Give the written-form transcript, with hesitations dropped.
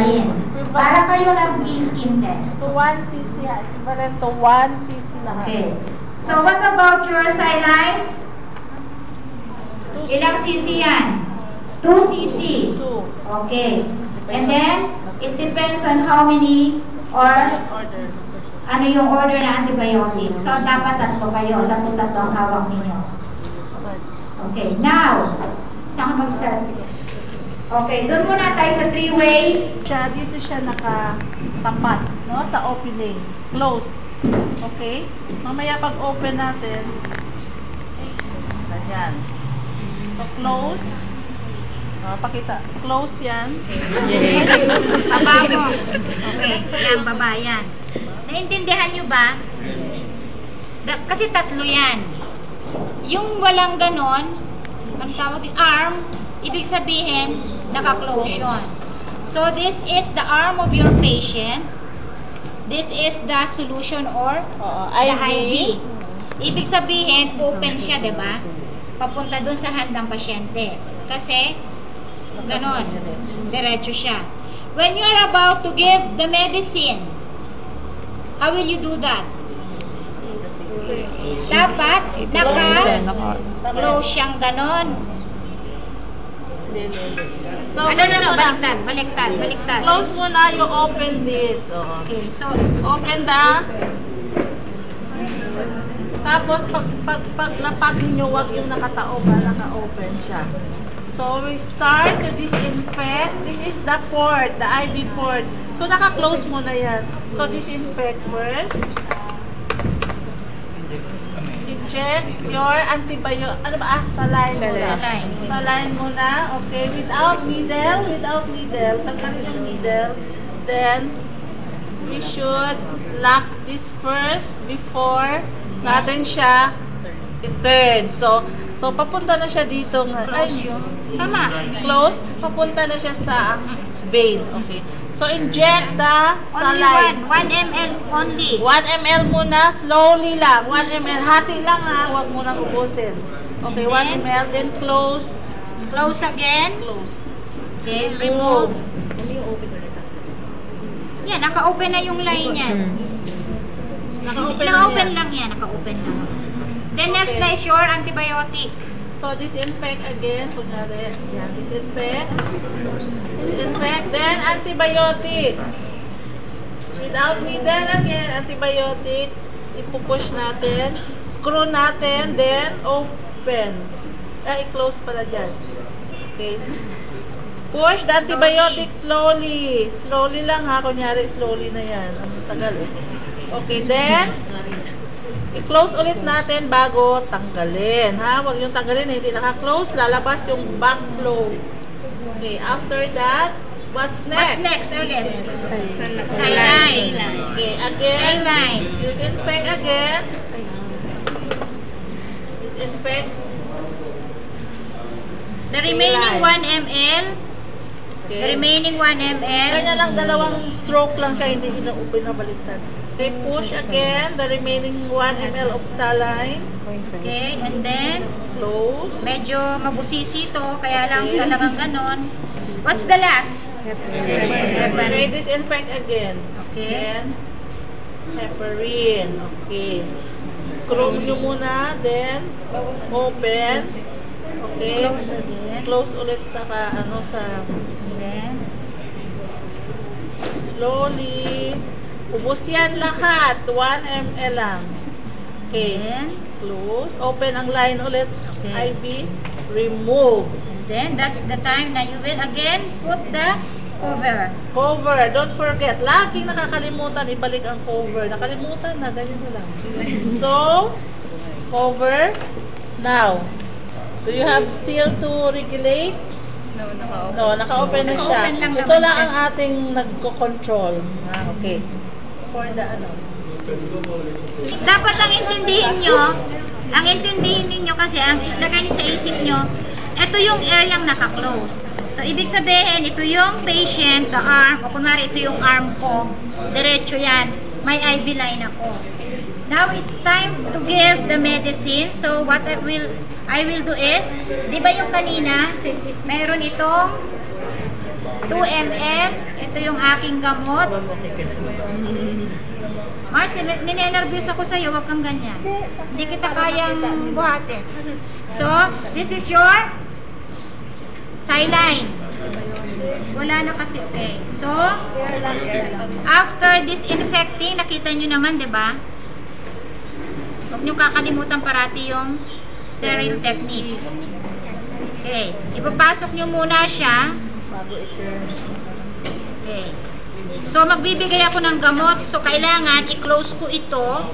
saline. Para kayo nag-skin test. To 1 cc, equivalent to 1 cc lahat. Okay. So, what about your saline? Ilang cc yan? 2 cc. Okay. And then, it depends on how many or ano yung order na antibiotic. So, dapat tatlo kayo. Tatlo ang hawak ninyo. Okay. Now, saan ka mag-start? Okay. Doon muna tayo sa 3-way. Dito siya nakatapat, no? Sa opening. Close. Okay? Mamaya pag open natin, ganyan. So, close. Pakita. Close yan. Baba mo. Okay. Yan, baba yan. Naintindihan nyo ba? Kasi tatlo yan. Yung walang ganon, ang tawag din, arm, ibig sabihin, naka-close yun. So, this is the arm of your patient. This is the solution or the IV. Ibig sabihin, open siya, diba? Papunta dun sa handang pasyente. Kasi, ganon. Diretso siya. When you are about to give the medicine, how will you do that? Dapat, naka-close siyang ganon. So, Baliktad. close muna, you open this. Okay, so, Open tapos, pag napag ninyo, wag yung nakataob, naka-open siya. So, we start to disinfect. This is the port, the IV port. So, naka-close muna yan. So, disinfect first. Inject your antibiotic, saline muna. Saline muna, okay, without needle. Tanggalin yung needle. Then, we should lock this first before natin siya i-turn. So, papunta na siya dito nga. Tama. Close. Papunta na siya sa vein. Okay. So, inject the saline. 1 ml only. 1 ml muna. Slowly lang. 1 ml. Hati lang ha. Huwag mo nang ubusin. Okay, 1 ml. Then, close. Close again. Close. Okay, remove. Yan, naka-open na yung line yan. Naka-open lang yan. Naka-open lang. Then, next na is your antibiotic. So, disinfect again. Kunyari, yan. Disinfect. Then, antibiotic. Without needle again, antibiotic. Ipupush natin. Screw natin. Then, open. I-close pala dyan. Okay. Push the antibiotic slowly. Slowly lang ha. Kunyari, slowly na yan. Ang tagal eh. Okay, then, i-close ulit natin bago tanggalin. Ha? Huwag yung tanggalin, hindi naka-close. Lalabas yung backflow. Okay, after that, what's next? What's next ulit? Saline. Okay, again. Saline. Disinfect again. Disinfect. The remaining 1 ml. Okay. The remaining 1 ml. Kanya lang, dalawang stroke lang siya, hindi pinabaliktad. Okay, push again the remaining 1 ml of saline. Okay, and then, Close. medyo mabusisi to, kaya lang talagang ganon. What's the last? Okay, disinfect again. Okay. Then, heparin. Okay. Screw nyo muna, then, open. Okay. Close again. Close ulit sa Then, slowly. Ubus yan lahat. 1 ml lang. Okay. Then, Close. Open ang line ulit. Okay. IV. Remove. and then that's the time na you will again put the cover. Cover. Don't forget. Laging nakakalimutan. Ibalik ang cover. Nakalimutan na. Ganyan na lang. So, cover. Now, do you have still to regulate? No, naka-open na siya. Naka-open lang Ito naman lang siya. ang ating nagko-control. Okay. For the Dapat ang intindihin ninyo kasi ang ilagay niyo sa isip nyo, ito yung area naka-close. So, ibig sabihin, ito yung patient, the arm, o kunwari ito yung arm ko, diretso yan, may IV line ako. Now, it's time to give the medicine. So, what I will do is, di ba yung kanina, mayroon itong 2 ml. Ito yung aking gamot. Mars, ninenervyos ako sa'yo. Huwag kang ganyan. Hindi kita kayang buhatin. So, this is your saline. Wala na kasi. Okay. So, after disinfecting, nakita nyo naman, di ba? Huwag nyo kakalimutan parati yung sterile technique. Okay. Ipapasok nyo muna siya. Okay. So, magbibigay ako ng gamot. So, kailangan i-close ko ito